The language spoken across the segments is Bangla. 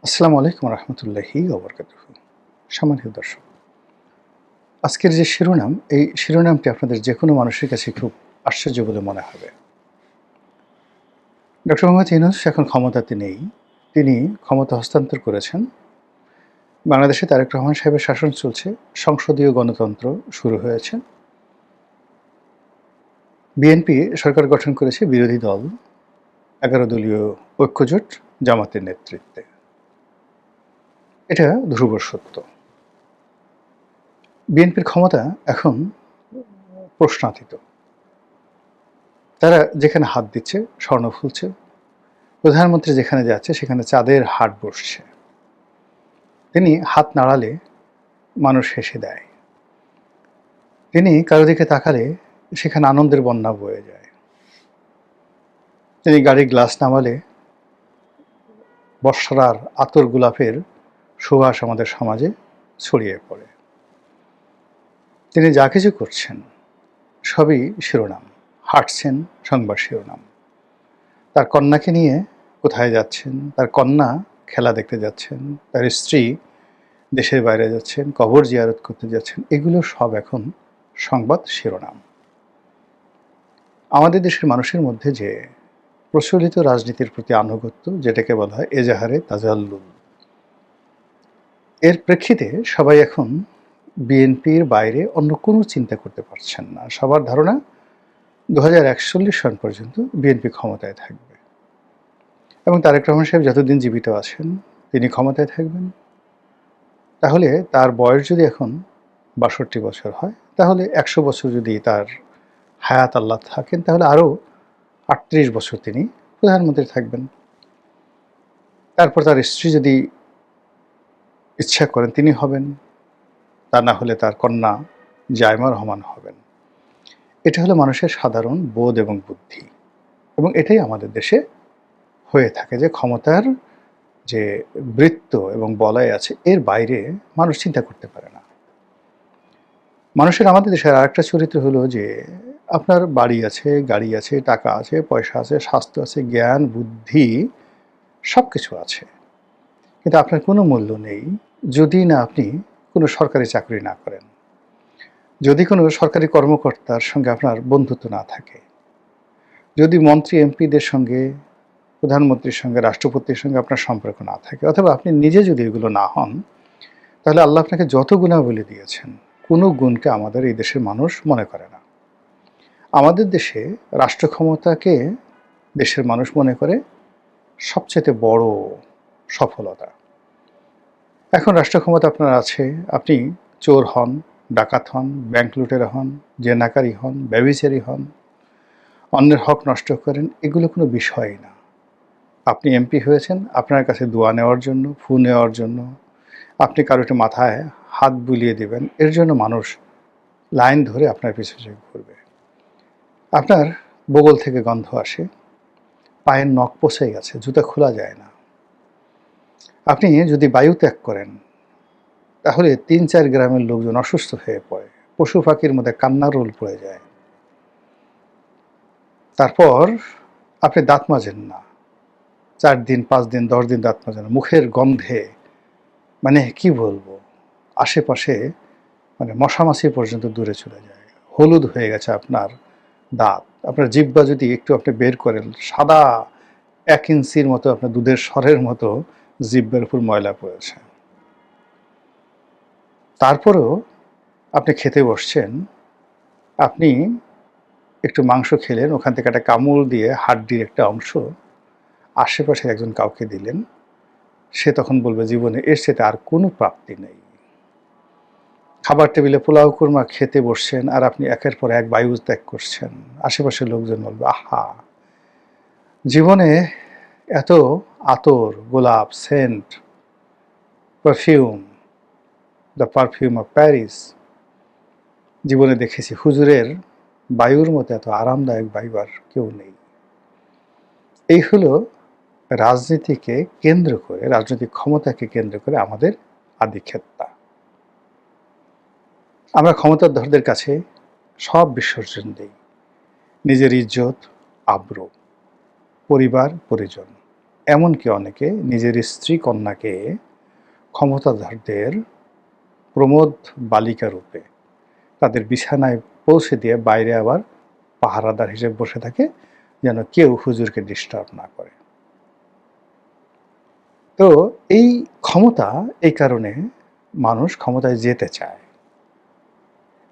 আসসালামু আলাইকুম রহমতুল্লাহি ওবরকাতুহু। সম্মানিত দর্শক, আজকের যে শিরোনাম, এই শিরোনামটি আপনাদের যে কোনো মানুষের কাছে খুব আশ্চর্য বলে মনে হবে। ডক্টর মোহাম্মদ ইউনূস এখন ক্ষমতাতে নেই। তিনি ক্ষমতা হস্তান্তর করেছেন। বাংলাদেশে তারেক রহমান সাহেবের শাসন চলছে, সংসদীয় গণতন্ত্র শুরু হয়েছে। বিএনপি সরকার গঠন করেছে বিরোধী দল ১১ দলীয় ঐক্যজোট জামাতের নেতৃত্বে। এটা ধ্রুব সত্য। বিএনপির ক্ষমতা এখন প্রশ্নাতীত। তারা যেখানে হাত দিচ্ছে স্বর্ণ ফুলছে, প্রধানমন্ত্রী যেখানে যাচ্ছে সেখানে চাঁদের হাট বসছে। তিনি হাত নাড়ালে মানুষ হেসে দেয়, তিনি কারো দিকে তাকালে সেখানে আনন্দের বন্যা বয়ে যায়। তিনি গাড়ির গ্লাস নামালে বর্ষার আতর গোলাপের সুবাস আমাদের সমাজে ছড়িয়ে পড়ে। তিনি যা কিছু করছেন সবই শিরোনাম, হাঁটছেন সংবাদ শিরোনাম। তার কন্যাকে নিয়ে কোথায় যাচ্ছেন, তার কন্যা খেলা দেখতে যাচ্ছেন, তার স্ত্রী দেশের বাইরে যাচ্ছেন, কবর জিয়ারত করতে যাচ্ছেন, এগুলো সব এখন সংবাদ শিরোনাম। আমাদের দেশের মানুষের মধ্যে যে প্রচলিত রাজনীতির প্রতি আনুগত্য, যেটাকে বলা হয় এজাহারে তাজাল্লুল, এর প্রেক্ষিতে সবাই এখন বিএনপির বাইরে অন্য কোনো চিন্তা করতে পারছেন না। সবার ধারণা 2041 সন পর্যন্ত বিএনপি ক্ষমতায় থাকবে এবং তারেক রহমান সাহেব যতদিন জীবিত আছেন তিনি ক্ষমতায় থাকবেন। তাহলে তার বয়স যদি এখন ৬২ বছর হয়, তাহলে ১০০ বছর যদি তার হায়াত আল্লাহ থাকেন, তাহলে আরও ৩৮ বছর তিনি প্রধানমন্ত্রী থাকবেন। তারপর তার স্ত্রী যদি ইচ্ছা করেন তিনি হবেন, তা না হলে তার কন্যা জায়মা রহমান হবেন। এটা হলো মানুষের সাধারণ বোধ এবং বুদ্ধি, এবং এটাই আমাদের দেশে হয়ে থাকে যে ক্ষমতার যে বৃত্ত এবং বলয় আছে এর বাইরে মানুষ চিন্তা করতে পারে না। মানুষের আমাদের দেশের আরেকটা চরিত্র হলো যে আপনার বাড়ি আছে, গাড়ি আছে, টাকা আছে, পয়সা আছে, স্বাস্থ্য আছে, জ্ঞান বুদ্ধি সব কিছু আছে, কিন্তু আপনার কোনো মূল্য নেই যদি না আপনি কোনো সরকারি চাকরি না করেন, যদি কোনো সরকারি কর্মকর্তার সঙ্গে আপনার বন্ধুত্ব না থাকে, যদি মন্ত্রী এমপিদের সঙ্গে, প্রধানমন্ত্রীর সঙ্গে, রাষ্ট্রপতির সঙ্গে আপনার সম্পর্ক না থাকে, অথবা আপনি নিজে যদি এগুলো না হন, তাহলে আল্লাহ আপনাকে যত গুণাবলী দিয়েছেন কোনো গুণকে আমাদের এই দেশের মানুষ মনে করে না। আমাদের দেশে রাষ্ট্র ক্ষমতাকে দেশের মানুষ মনে করে সবচেয়ে বড় সফলতা। এখন রাষ্ট্র ক্ষমতা আপনার আছে, আপনি চোর হন, ডাকাত হন, ব্যাংক লুটেরা হন, জেনাকারী হন, ব্যভিচারী হন, অন্যের হক নষ্ট করেন, এগুলো কোনো বিষয়ই না। আপনি এমপি হয়েছেন আপনার কাছে দোয়া নেওয়ার জন্য, ফু নেওয়ার জন্য, আপনি কারোটি মাথায় হাত বুলিয়ে দেবেন, এর জন্য মানুষ লাইন ধরে আপনার পিছনে ঘুরবে। আপনার বগল থেকে গন্ধ আসে, পায়ের নখ পচে গেছে, জুতা খোলা যায় না। আপনি যদি বায়ু ত্যাগ করেন তাহলে ৩-৪ গ্রামের লোকজন অসুস্থ হয়ে পড়ে, পশু পাখির মধ্যে কান্নার রোল পড়ে যায়। তারপর আপনি দাঁত মাজেন না, ৪ দিন, ৫ দিন, ১০ দিন দাঁত মাজেন না, মুখের গন্ধে মানে কি বলবো, আশেপাশে মানে মশামাছি পর্যন্ত দূরে চলে যায়। হলুদ হয়ে গেছে আপনার দাঁত, আপনার জিহ্বা যদি একটু আপনি বের করেন, সাদা ১ ইঞ্চির মতো আপনার দুধের স্বরের মতো জিহ্বার উপর ময়লা পড়েছে। তারপরেও আপনি খেতে বসছেন, আপনি একটু মাংস খেলেন, ওখান থেকে একটা কামড় দিয়ে হাড্ডির একটা অংশ আশেপাশের একজন কাউকে দিলেন, সে তখন বলবে জীবনে এর সাথে আর কোনো প্রাপ্তি নেই। খাবার টেবিলে পোলাও কুরমা খেতে বসছেন আর আপনি একের পর এক বায়ু ত্যাগ করছেন, আশেপাশের লোকজন বলবে আহা, জীবনে এত আতর, গোলাপ, scent, perfume, the perfume of Paris জীবনে দেখেছি, হুজুরের বায়ুর মতো এত আরামদায়ক বায়ু আর কেউ নেই। এই হলো রাজনীতিকে কেন্দ্র করে, রাজনৈতিক ক্ষমতাকে কেন্দ্র করে আমাদের আধিক্ষেত্তা। আমরা ক্ষমতাধরদের কাছে সব বিসর্জন দিই, নিজের ইজ্জত, আব্রু, পরিবার, পরিজন। এমনকি অনেকে নিজের স্ত্রী কন্যাকে ক্ষমতাধরদের প্রমোদ বালিকা রূপে তাদের বিছানায় পৌঁছে দিয়ে বাইরে আবার পাহারাদার হিসেবে বসে থাকে, যেন কেউ হুজুরকে ডিস্টার্ব না করে। তো এই ক্ষমতা, এই কারণে মানুষ ক্ষমতায় যেতে চায়,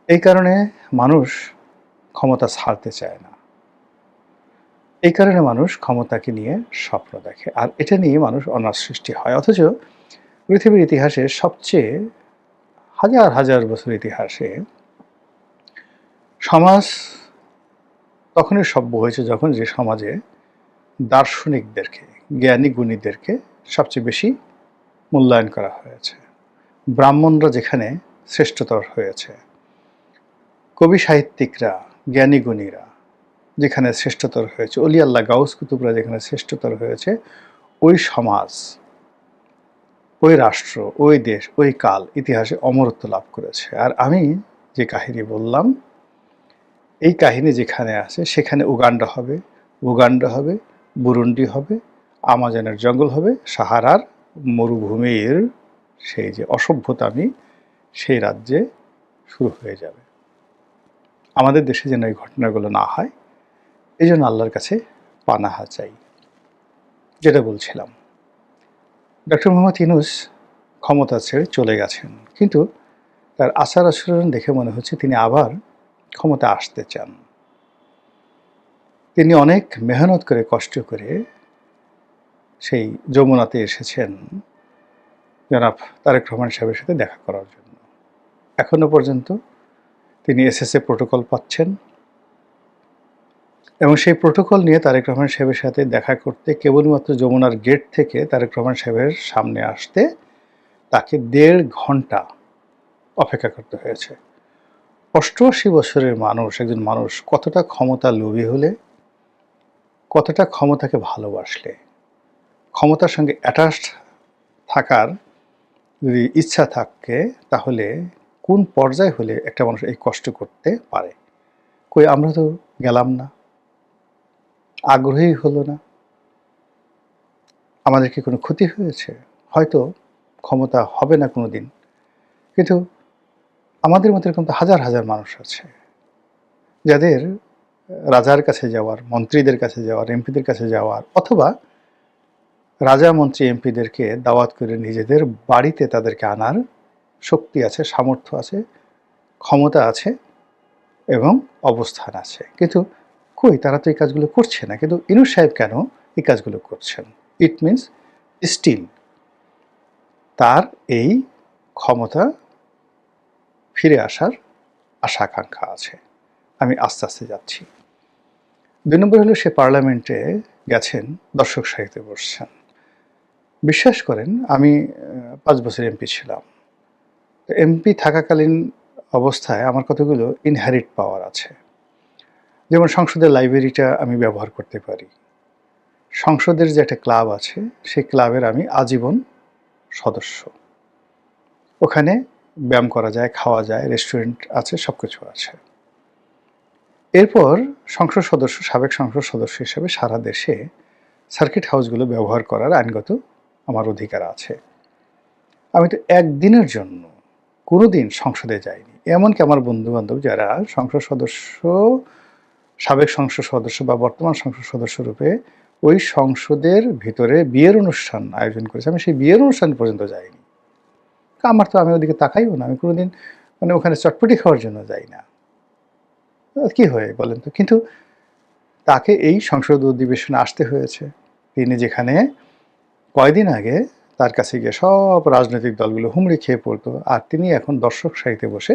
এই কারণে মানুষ ক্ষমতা ছাড়তে চায় না, এই কারণে মানুষ ক্ষমতাকে নিয়ে স্বপ্ন দেখে, আর এটা নিয়ে মানুষ অনার সৃষ্টি হয়। অথচ পৃথিবীর ইতিহাসে সবচেয়ে হাজার হাজার বছর ইতিহাসে সমাজ তখনই সভ্য হয়েছে যখন যে সমাজে দার্শনিকদেরকে, জ্ঞানী গুণীদেরকে সবচেয়ে বেশি মূল্যায়ন করা হয়েছে, ব্রাহ্মণরা যেখানে শ্রেষ্ঠতর হয়েছে, কবি সাহিত্যিকরা, জ্ঞানী গুণীরা যেখানে শ্রেষ্ঠতর হয়েছে, অলি আল্লাহ গাউস কুতুবরা যেখানে শ্রেষ্ঠতর হয়েছে, ওই সমাজ, ওই রাষ্ট্র, ওই দেশ, ওই কাল ইতিহাসে অমরত্ব লাভ করেছে। আর আমি যে কাহিনী বললাম, এই কাহিনী যেখানে আছে সেখানে উগান্ডা হবে, বুরুন্ডি হবে, আমাজনের জঙ্গল হবে, সাহারার মরুভূমির সেই যে অসভ্যতামি, সেই রাজ্যে শুরু হয়ে যাবে। আমাদের দেশে যেন এই ঘটনাগুলো না হয়, এই জন্য আল্লাহর কাছে পানাহা চাই। যেটা বলছিলাম, ডক্টর মোহাম্মদ ইউনূস ক্ষমতা ছেড়ে চলে গেছেন, কিন্তু তার আচার আচরণ দেখে মনে হচ্ছে তিনি আবার ক্ষমতা আসতে চান। তিনি অনেক মেহনত করে, কষ্ট করে সেই যমুনাতে এসেছেন জনাব তারেক রহমান সাহেবের সাথে দেখা করার জন্য। এখনো পর্যন্ত তিনি এসএসএ প্রোটোকল পাচ্ছেন, এবং সেই প্রোটোকল নিয়ে তারেক রহমান সাহেবের সাথে দেখা করতে কেবলমাত্র যমুনার গেট থেকে তারেক রহমান সাহেবের সামনে আসতে তাকে 1.5 ঘন্টা অপেক্ষা করতে হয়েছে। 88 বছরের মানুষ, একজন মানুষ কতটা ক্ষমতা লোভী হলে, কতটা ক্ষমতাকে ভালোবাসলে, ক্ষমতার সঙ্গে অ্যাটাচড থাকার যদি ইচ্ছা থাকে, তাহলে কোন পর্যায়ে হলে একটা মানুষ এই কষ্ট করতে পারে? কই আমরা তো গেলাম না, আগ্রহী হলো না, আমাদের কি কোনো ক্ষতি হয়েছে? হয়তো ক্ষমতা হবে না কোনো দিন, কিন্তু আমাদের মতো এরকম তো হাজার হাজার মানুষ আছে যাদের রাজার কাছে যাওয়ার, মন্ত্রীদের কাছে যাওয়ার, এমপিদের কাছে যাওয়ার, অথবা রাজা মন্ত্রী এমপিদেরকে দাওয়াত করে নিজেদের বাড়িতে তাদেরকে আনার শক্তি আছে, সামর্থ্য আছে, ক্ষমতা আছে এবং অবস্থান আছে। কিন্তু কই, তারা তো এই কাজগুলো করছে না। কিন্তু ইউনূস সাহেব কেন এই কাজগুলো করছেন? ইট মিনস স্টিল তার এই ক্ষমতা ফিরে আসার আশা আকাঙ্ক্ষা আছে। আমি আস্তে আস্তে যাচ্ছি। 2 নম্বর হলো, সে পার্লামেন্টে গেছেন, দর্শক সারিতে বসছেন। বিশ্বাস করেন, আমি 5 বছর এমপি ছিলাম। এমপি থাকাকালীন অবস্থায় আমার কতগুলো ইনহেরিট পাওয়ার আছে। যেমন সংসদের লাইব্রেরিটা আমি ব্যবহার করতে পারি, সংসদের যে একটা ক্লাব আছে সেই ক্লাবের আমি আজীবন সদস্য। ওখানে ব্যায়াম করা যায়, খাওয়া যায়, রেস্টুরেন্ট আছে, সব কিছু আছে। এরপর সংসদ সদস্য, সাবেক সংসদ সদস্য হিসেবে সারা দেশে সার্কিট হাউসগুলো ব্যবহার করার আইনগত আমার অধিকার আছে। আমি তো একদিনের জন্য কোনোদিন সংসদে যাইনি। এমনকি আমার বন্ধুবান্ধব যারা সংসদ সদস্য, সাবেক সংসদ সদস্য বা বর্তমান সংসদ সদস্য রূপে ওই সংসদের ভিতরে বিয়ের অনুষ্ঠান আয়োজন করেছে, আমি সেই বিয়ের অনুষ্ঠান পর্যন্ত যাইনি। আমার তো, আমি ওদিকে তাকাইও না, আমি কোনোদিন মানে ওখানে চটপটি খাওয়ার জন্য যাই না। কি হয়ে বলেন তো? কিন্তু তাকে এই সংসদ অধিবেশনে আসতে হয়েছে। তিনি যেখানে কয়দিন আগে তার কাছে গিয়ে সব রাজনৈতিক দলগুলো হুমড়ি খেয়ে পড়তো, আর তিনি এখন দর্শক সারিতে বসে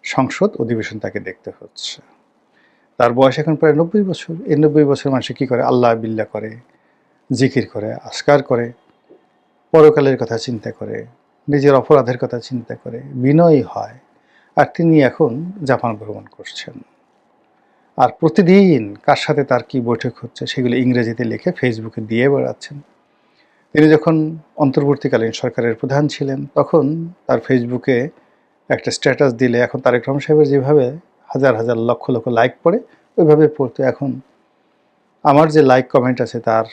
সংসদ অধিবেশন তাকে দেখতে হচ্ছে। তার বয়স এখন প্রায় 90 বছর। এই 90 বছর মানুষ কি করে? আল্লাহ বিল্লাহ করে, জিকির করে, আজকার করে, পরকালের কথা চিন্তা করে, নিজের অপরাধের কথা চিন্তা করে, বিনয়ী হয়। আর তিনি এখন জাপান ভ্রমণ করছেন, আর প্রতিদিন কার সাথে তার কি বৈঠক হচ্ছে সেগুলো ইংরেজিতে লিখে ফেসবুকে দিয়ে বেড়াচ্ছেন। তিনি যখন অন্তর্বর্তীকালীন সরকারের প্রধান ছিলেন, তখন তার ফেসবুকে একটা স্ট্যাটাস দিলে এখন তারেক রহমান সাহেবের যেভাবে হাজার হাজার লক্ষ লক্ষ লাইক পড়ে, ওইভাবে পড়তো। এখন আমার যে লাইক কমেন্ট আছে তার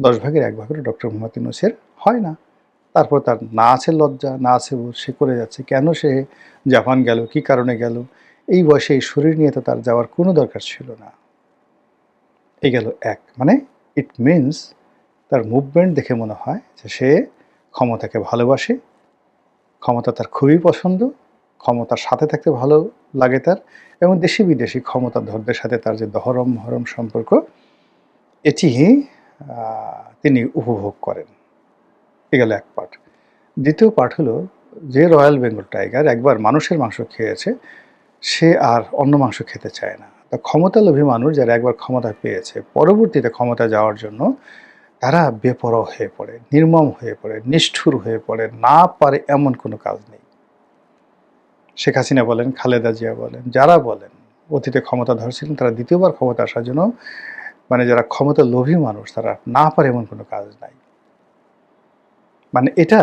10 ভাগের 1 ভাগও ডক্টর মোহাম্মদ ইউনূসের হয় না। তারপর তার না আছে লজ্জা, না আছে বোধ, সে করে যাচ্ছে। কেন সে জাপান গেল? কী কারণে গেল? এই বয়সে এই শরীর নিয়ে তো তার যাওয়ার কোনো দরকার ছিল না। এই গেল এক। মানে ইট মিনস তার মুভমেন্ট দেখে মনে হয় যে সে ক্ষমতাকে ভালোবাসে, ক্ষমতা তার খুবই পছন্দ, ক্ষমতার সাথে থাকতে ভালো লাগে তার, এবং দেশি বিদেশি ক্ষমতাধরদের সাথে তার যে দহরম মহরম সম্পর্ক, এটি তিনি উপভোগ করেন। এ গেল এক পার্ট। দ্বিতীয় পার্ট হলো, যে রয়্যাল বেঙ্গল টাইগার একবার মানুষের মাংস খেয়েছে, সে আর অন্য মাংস খেতে চায় না। তো ক্ষমতালোভী মানুষ যারা একবার ক্ষমতা পেয়েছে, পরবর্তীতে ক্ষমতায় যাওয়ার জন্য তারা বেপরোয়া হয়ে পড়ে, নির্মম হয়ে পড়ে, নিষ্ঠুর হয়ে পড়ে, না পারে এমন কোনো কাজ নেই। শেখ হাসিনা বলেন, খালেদা জিয়া বলেন, যারা বলেন অতীতে ক্ষমতাধর ছিলেন, তারা দ্বিতীয়বার ক্ষমতা আসার জন্য, মানে যারা ক্ষমতালোভী মানুষ, তারা না পারে এমন কোনো কাজ নাই। মানে এটা